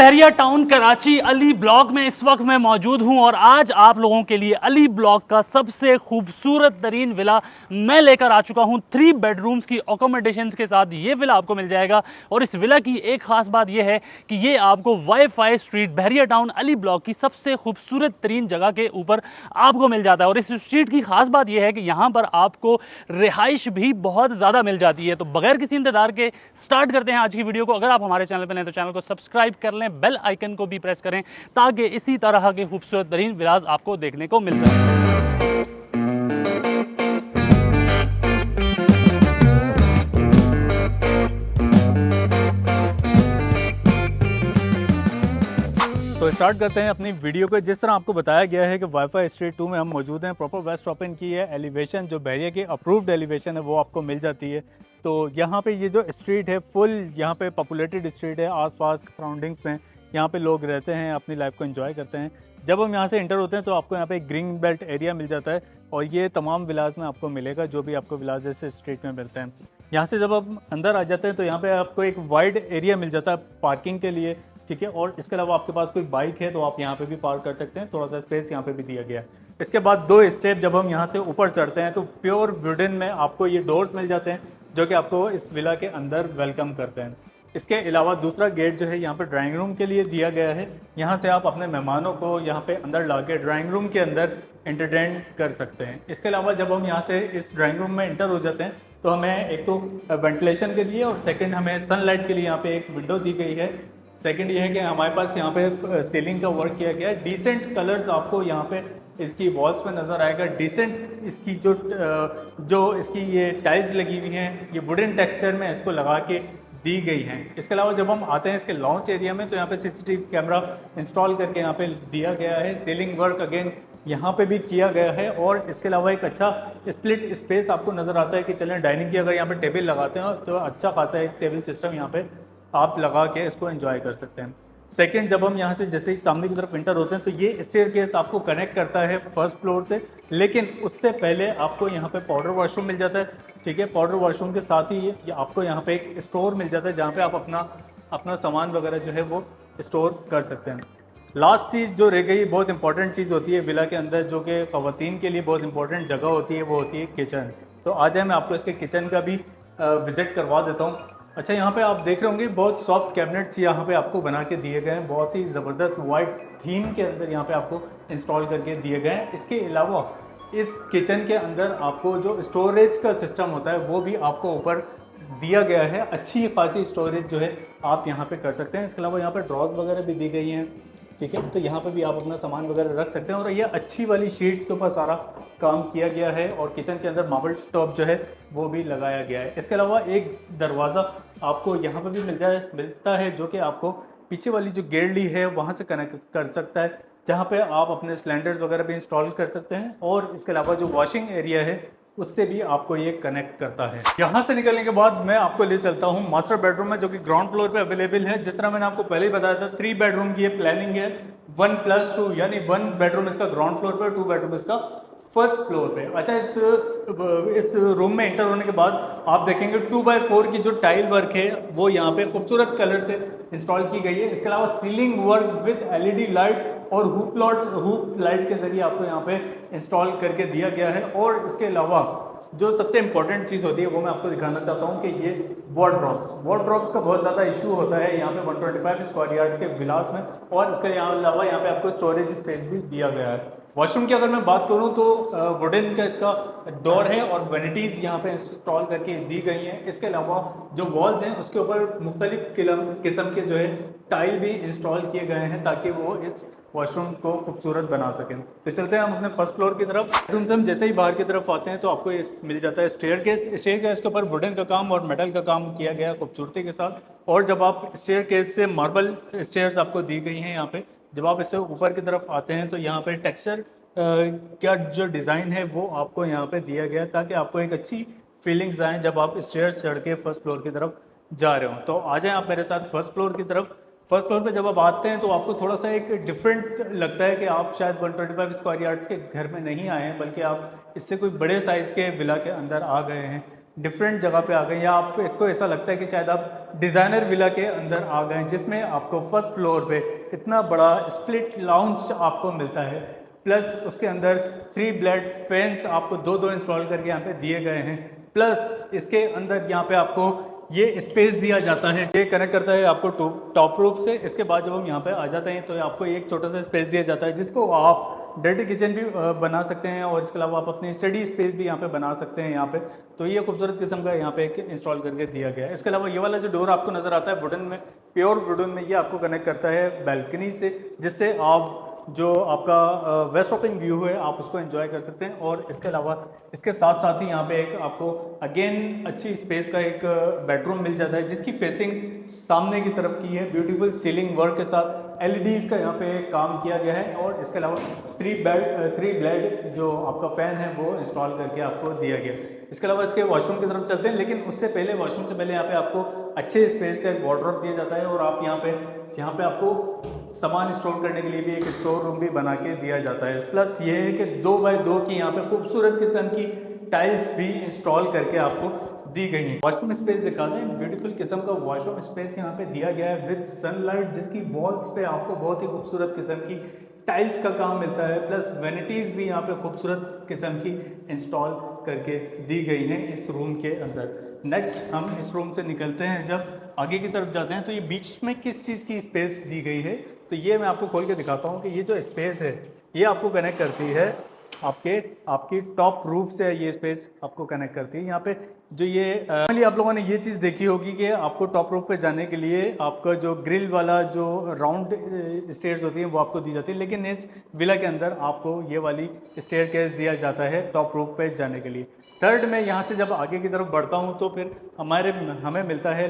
बहरिया town Karachi Ali block में इस वक्त मैं मौजूद हूं और आज आप लोगों के लिए अली ब्लॉक का सबसे खूबसूरत तरीन विला मैं लेकर आ चुका हूं। 3 बेडरूम्स की अकोमोडेशंस के साथ ये विला आपको मिल जाएगा। और इस विला की एक खास बात यह है कि ये आपको वाईफाई स्ट्रीट बहरिया टाउन अली ब्लॉक की सबसे खूबसूरत तरीन जगह के ऊपर आपको मिल जाता है। और इस स्ट्रीट की खास बात यह है कि यहाँ पर आपको रिहाइश भी बहुत ज़्यादा मिल जाती है। तो बगैर किसी इंतजार के स्टार्ट करते हैं आज की वीडियो को। अगर आप हमारे चैनल पर नए तो चैनल को सब्सक्राइब कर लें, बेल आइकन को भी प्रेस करें ताकि इसी तरह के खूबसूरत तरीन विलास आपको देखने को मिल सके। तो स्टार्ट करते हैं अपनी वीडियो को। जिस तरह आपको बताया गया है कि वाईफाई स्ट्रीट 2 में हम मौजूद हैं। प्रॉपर वेस्ट ओपन की है। एलिवेशन जो बहरिया की अप्रूव्ड एलिवेशन है वो आपको मिल जाती है। तो यहाँ पे ये जो स्ट्रीट है फुल यहाँ पे पॉपुलेटेड स्ट्रीट है। आसपास सराउंडिंग्स में यहाँ पे लोग रहते हैं, अपनी लाइफ को एंजॉय करते हैं। जब हम यहाँ से इंटर होते हैं तो आपको यहाँ पे ग्रीन बेल्ट एरिया मिल जाता है और ये तमाम विलास में आपको मिलेगा जो भी आपको विलास जैसे स्ट्रीट में मिलते हैं। यहाँ से जब आप अंदर आ जाते हैं तो यहाँ पे आपको एक वाइड एरिया मिल जाता है पार्किंग के लिए, ठीक है। और इसके अलावा आपके पास कोई बाइक है तो आप यहाँ पे भी पार्क कर सकते हैं, थोड़ा सा स्पेस यहाँ पे भी दिया गया है। इसके बाद 2 स्टेप जब हम यहाँ से ऊपर चढ़ते हैं तो प्योर वुडन में आपको ये डोर्स मिल जाते हैं जो कि आपको इस विला के अंदर वेलकम करते हैं। इसके अलावा दूसरा गेट जो है यहाँ पे ड्राइंग रूम के लिए दिया गया है। यहाँ से आप अपने मेहमानों को यहाँ पे अंदर ला के ड्राइंग रूम के अंदर एंटरटेन कर सकते हैं। इसके अलावा जब हम यहाँ से इस ड्राइंग रूम में एंटर हो जाते हैं तो हमें एक तो वेंटिलेशन के लिए और सेकेंड हमें सनलाइट के लिए यहाँ पे एक विंडो दी गई है। सेकंड ये है कि हमारे पास यहाँ पे सीलिंग का वर्क किया गया है। डिसेंट कलर्स आपको यहाँ पे इसकी वॉल्स पे नज़र आएगा। डिसेंट इसकी जो इसकी ये टाइल्स लगी हुई हैं ये वुडन टेक्सचर में इसको लगा के दी गई हैं। इसके अलावा जब हम आते हैं इसके लॉन्च एरिया में तो यहाँ पे सीसीटीवी कैमरा इंस्टॉल करके यहाँ पे दिया गया है। सीलिंग वर्क अगेन यहाँ पे भी किया गया है। और इसके अलावा एक अच्छा स्प्लिट स्पेस आपको नज़र आता है कि चलें डाइनिंग की अगर यहाँ पे टेबल लगाते हैं तो अच्छा खासा एक टेबल सिस्टम यहाँ पे आप लगा के इसको एंजॉय कर सकते हैं। सेकंड, जब हम यहाँ से जैसे ही सामने की तरफ एंटर होते हैं तो ये स्टेयरकेस आपको कनेक्ट करता है फर्स्ट फ्लोर से, लेकिन उससे पहले आपको यहाँ पे पाउडर वॉशरूम मिल जाता है, ठीक है। पाउडर वॉशरूम के साथ ही आपको यहाँ पे एक स्टोर मिल जाता है जहाँ पे आप अपना सामान वगैरह जो है वो स्टोर कर सकते हैं। लास्ट चीज़ जो रह गई बहुत इंपॉर्टेंट चीज़ होती है विला के अंदर जो कि ख़वातीन के लिए बहुत इंपॉर्टेंट जगह होती है, वो होती है किचन। तो आज मैं आपको इसके किचन का भी विज़िट करवा देता हूँ। अच्छा, यहाँ पे आप देख रहे होंगे बहुत सॉफ्ट कैबिनेट्स यहाँ पे आपको बना के दिए गए हैं। बहुत ही ज़बरदस्त वाइट थीम के अंदर यहाँ पे आपको इंस्टॉल करके दिए गए हैं। इसके अलावा इस किचन के अंदर आपको जो स्टोरेज का सिस्टम होता है वो भी आपको ऊपर दिया गया है। अच्छी खासी स्टोरेज जो है आप यहाँ पे कर सकते हैं। इसके अलावा यहाँ पे ड्रॉज वगैरह भी दी गई हैं, ठीक है। तो यहाँ पे भी आप अपना सामान वगैरह रख सकते हैं। और ये अच्छी वाली शीट्स के ऊपर सारा काम किया गया है और किचन के अंदर मार्बल टॉप जो है वो भी लगाया गया है। इसके अलावा एक दरवाज़ा आपको यहाँ पे भी मिलता है जो कि आपको पीछे वाली जो गेटली है वहाँ से कनेक्ट कर सकता है, जहाँ पे आप अपने सिलेंडर्स वगैरह भी इंस्टॉल कर सकते हैं। और इसके अलावा जो वॉशिंग एरिया है उससे भी आपको ये कनेक्ट करता है। यहाँ से निकलने के बाद मैं आपको ले चलता हूँ मास्टर बेडरूम में जो कि ग्राउंड फ्लोर पे अवेलेबल है। जिस तरह मैंने आपको पहले ही बताया था 3 बेडरूम की ये प्लानिंग है, 1+2 यानी 1 बेडरूम इसका ग्राउंड फ्लोर पे, 2 बेडरूम इसका फर्स्ट फ्लोर पे। अच्छा, इस रूम में एंटर होने के बाद आप देखेंगे 2x4 की जो टाइल वर्क है वो यहाँ पे खूबसूरत कलर से इंस्टॉल की गई है। इसके अलावा ceiling work with LED lights और हुप लाइट के जरिए आपको यहाँ पे इंस्टॉल करके दिया गया है। और इसके अलावा जो सबसे इंपॉर्टेंट चीज़ होती है वो मैं आपको दिखाना चाहता हूँ कि ये वार्डरोब्स का बहुत ज़्यादा इशू होता है यहाँ पे 125 स्क्वायर यार्ड्स के विलास में। और इसके अलावा यहाँ पे आपको स्टोरेज स्पेस भी दिया गया है। वॉशरूम की अगर मैं बात करूं तो वुडन का इसका डोर है और वेनिटीज़ यहाँ पे इंस्टॉल करके दी गई हैं। इसके अलावा जो वॉल्स हैं उसके ऊपर मुख्तलिफ किस्म के जो है टाइल भी इंस्टॉल किए गए हैं ताकि वो इस वॉशरूम को खूबसूरत बना सकें। तो चलते हैं हम अपने फर्स्ट फ्लोर की तरफ। रूम से हम जैसे ही बाहर की तरफ आते हैं तो आपको मिल जाता है स्टेयरकेस के ऊपर वुडन का काम और मेटल का काम किया गया है खूबसूरती के साथ। और जब आप स्टेयरकेस से मार्बल स्टेयर्स आपको दी गई हैं यहाँ पे, जब आप इससे ऊपर की तरफ आते हैं तो यहाँ पे टेक्सचर का जो डिज़ाइन है वो आपको यहाँ पे दिया गया है ताकि आपको एक अच्छी फीलिंग्स आएँ जब आप स्टेयर्स चढ़ के फर्स्ट फ्लोर की तरफ जा रहे हो। तो आ जाएं आप मेरे साथ फर्स्ट फ्लोर की तरफ। फर्स्ट फ्लोर पे जब आप आते हैं तो आपको थोड़ा सा एक डिफरेंट लगता है कि आप शायद 125 स्क्वायर यार्ड्स के घर में नहीं आए हैं बल्कि आप इससे कोई बड़े साइज़ के विला के अंदर आ गए हैं। डिफरेंट जगह पे आ गए, या आपको ऐसा लगता है कि शायद आप डिज़ाइनर विला के अंदर आ गए, जिसमें आपको फर्स्ट फ्लोर पे इतना बड़ा स्प्लिट लाउंज आपको मिलता है, प्लस उसके अंदर 3 ब्लेड फैंस आपको दो इंस्टॉल करके यहाँ पे दिए गए हैं, प्लस इसके अंदर यहाँ पे आपको ये स्पेस दिया जाता है, ये कनेक्ट करता है आपको टॉप रूफ से। इसके बाद जब हम यहाँ पे आ जाते हैं तो आपको एक छोटा सा स्पेस दिया जाता है, जिसको आप डर्टी किचन भी बना सकते हैं, और इसके अलावा आप अपनी स्टडी स्पेस भी यहाँ पे बना सकते हैं यहाँ पे। तो ये खूबसूरत किस्म का यहाँ पे एक इंस्टॉल करके दिया गया है। इसके अलावा ये वाला जो डोर आपको नज़र आता है वुडन में, प्योर वुडन में, ये आपको कनेक्ट करता है बैल्कनी से, जिससे आप जो आपका वेस्ट ओपन व्यू है आप उसको एंजॉय कर सकते हैं। और इसके अलावा इसके साथ साथ ही यहाँ पे एक आपको अगेन अच्छी स्पेस का एक बेडरूम मिल जाता है, जिसकी फेसिंग सामने की तरफ की है, ब्यूटीफुल सीलिंग वर्क के साथ एलईडीज का यहाँ पे काम किया गया है। और इसके अलावा 3 ब्लेड जो आपका फैन है वो इंस्टॉल करके आपको दिया गया। इसके अलावा इसके वॉशरूम की तरफ चलते हैं, लेकिन उससे पहले, वॉशरूम से पहले यहाँ पे आपको अच्छे स्पेस का एक वार्डरोब दिया जाता है, और आप यहाँ पे आपको सामान स्टोर करने के लिए भी एक स्टोर रूम भी बना के दिया जाता है। प्लस ये है कि 2x2 की यहाँ पे खूबसूरत किस्म की टाइल्स भी इंस्टॉल करके आपको दी गई है। वॉशरूम स्पेस दिखा दें, ब्यूटीफुल किस्म का वॉशरूम स्पेस यहाँ पे दिया गया है विद सनलाइट, जिसकी वॉल्स पे आपको बहुत ही खूबसूरत किस्म की टाइल्स का काम मिलता है, प्लस वेनिटीज़ भी यहाँ पे खूबसूरत किस्म की इंस्टॉल करके दी गई हैं इस रूम के अंदर। नेक्स्ट हम इस रूम से निकलते हैं, जब आगे की तरफ जाते हैं तो ये बीच में किस चीज़ की स्पेस दी गई है, तो ये मैं आपको खोल के दिखाता हूँ कि ये जो स्पेस है ये आपको कनेक्ट करती है आपकी टॉप रूफ से। ये स्पेस आपको कनेक्ट करती है यहाँ पे। जो ये आप लोगों ने ये चीज़ देखी होगी कि आपको टॉप रूफ पे जाने के लिए आपका जो ग्रिल वाला जो राउंड स्टेयर्स होती हैं वो आपको दी जाती है, लेकिन इस विला के अंदर आपको ये वाली स्टेयरकेस दिया जाता है टॉप रूफ पे जाने के लिए। थर्ड में यहाँ से जब आगे की तरफ बढ़ता हूँ तो फिर हमें मिलता है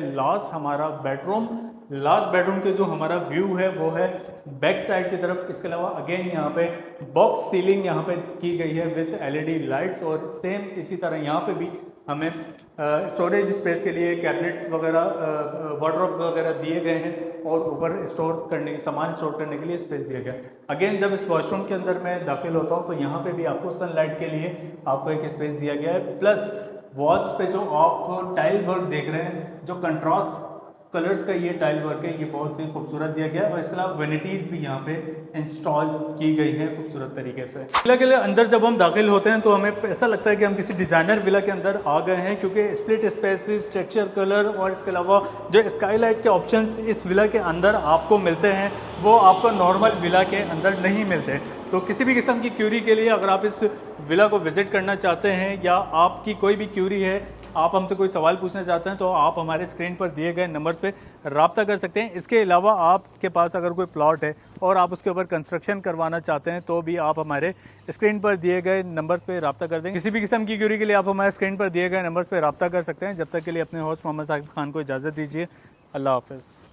हमारा बेडरूम। लास्ट बेडरूम के जो हमारा व्यू है वो है बैक साइड की तरफ। इसके अलावा अगेन यहाँ पे बॉक्स सीलिंग यहाँ पे की गई है विद एलईडी लाइट्स, और सेम इसी तरह यहाँ पे भी हमें स्टोरेज स्पेस के लिए कैबिनेट्स वगैरह वार्डरोब वगैरह दिए गए हैं, और ऊपर सामान स्टोर करने के लिए स्पेस दिया गया। अगेन जब इस वॉशरूम के अंदर मैं दाखिल होता हूँ तो यहाँ पे भी आपको सनलाइट के लिए आपको एक स्पेस दिया गया है। प्लस वॉल्स पे जो आप टाइल वर्क देख रहे हैं, जो कंट्रास्ट कलर्स का ये टाइल वर्क है, ये बहुत ही खूबसूरत दिया गया है। और इसके अलावा वेनिटीज़ भी यहाँ पे इंस्टॉल की गई हैं खूबसूरत तरीके से। विला के लिए अंदर जब हम दाखिल होते हैं तो हमें ऐसा लगता है कि हम किसी डिज़ाइनर विला के अंदर आ गए हैं, क्योंकि स्प्लिट स्पेसेस, टेक्सचर कलर, और इसके अलावा जो स्काईलाइट के ऑप्शंस इस विला के अंदर आपको मिलते हैं वो आपको नॉर्मल विला के अंदर नहीं मिलते। तो किसी भी किस्म की क्यूरी के लिए अगर आप इस विला को विज़िट करना चाहते हैं, या आपकी कोई भी क्यूरी है, आप हमसे कोई सवाल पूछना चाहते हैं, तो आप हमारे स्क्रीन पर दिए गए नंबर्स पे रब्ता कर सकते हैं। इसके अलावा आपके पास अगर कोई प्लॉट है और आप उसके ऊपर कंस्ट्रक्शन करवाना चाहते हैं तो भी आप हमारे स्क्रीन पर दिए गए नंबर्स पे रब्ता कर देंगे। किसी भी किस्म की क्यूरी के लिए आप हमारे स्क्रीन पर दिए गए नंबर्स पे रब्ता कर सकते हैं। जब तक के लिए अपने होस्ट मोहम्मद साकिब खान को इजाज़त दीजिए। अल्लाह हाफ़िज़।